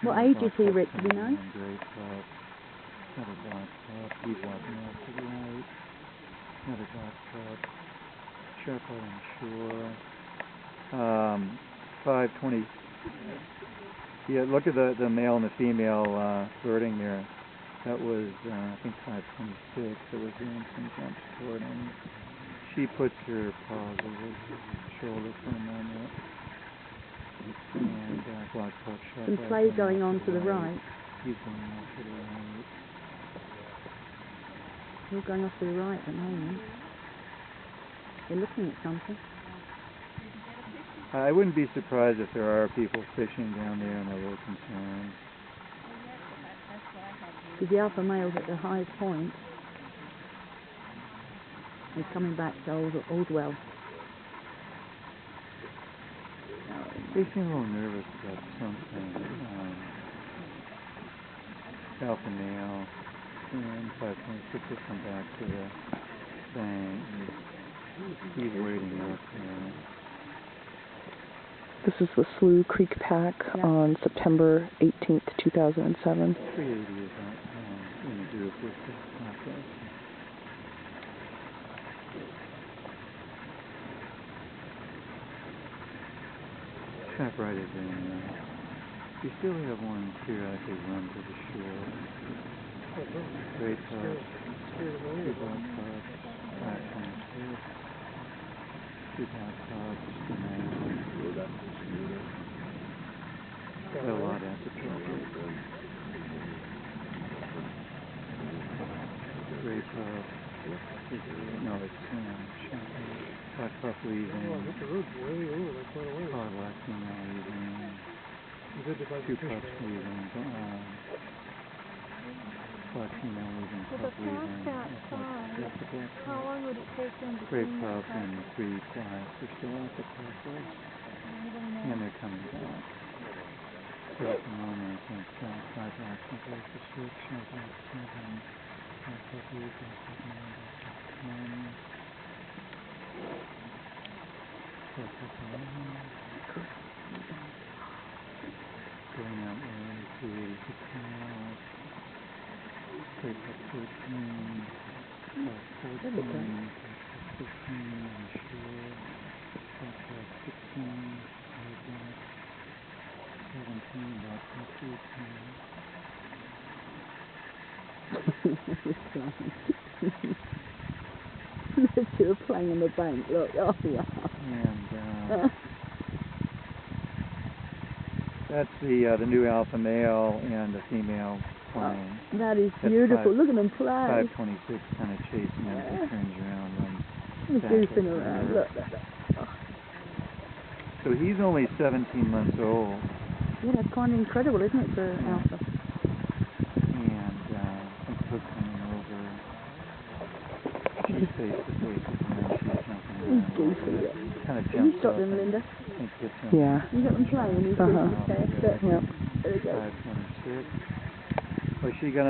What age is he, Rick? Do we know? Gray pup. Another black pup. He's walking off to the right. Another black pup. Sharp out on shore. 5:20. Yeah, look at the male and the female flirting there. That was, I think, 5:26. It was doing some jumps toward him. She puts her paws over his shoulder for a moment. And black pup shot. Some play going on to the right. He's going off to the right. You're going off to the right at the moment. They're looking at something. I wouldn't be surprised if there are people fishing down there and they're a little concerned. Because the alpha male's at the highest point. He's coming back to Oldwell. They seem a little nervous about something. Alpha male and 5:26 will come back to the bank. He's waiting up there. This is the Slough Creek Pack on September 18th, 2007. 380 is in the group with the process. Trap right is in. We still have one periodically run to the shore. Great pup. Two black pups. 5:26. Two black pups. A lot at the top. Great pup. No, it's black pup leaving. Black female leaving. Two pups leaving. Black female leaving. Pup leaving. How long would it take them to Great pup and three blacks are still at the process. And they're coming back. So at the moment, I think 5 blacks and black for 6, 5 blacks, 7, black pup leave, black pup 9, black pup 10. Black pup 11. Going out early, 286 miles. Great pup 13. Black 14. Black pup 15 on the shore. Black pup 16. Black pup 17, black pup 18. You're playing on the bank, look. Oh, wow. And that's the new alpha male and the female playing. Oh, that is beautiful. Look at them play. 5:26 kind of chasing him. He turns around and he's goofing around. Look. Oh. So he's only 17 months old. Yeah, that's kind of incredible, isn't it, for alpha? And it's Hook coming over. She's face to face with him. She's jumping around. He's goofy. Kind of Can you jumps stop up them, Linda? and gets him. Yeah. You got them playing. He's Okay. Yep. There we go. 5:26. Was she gonna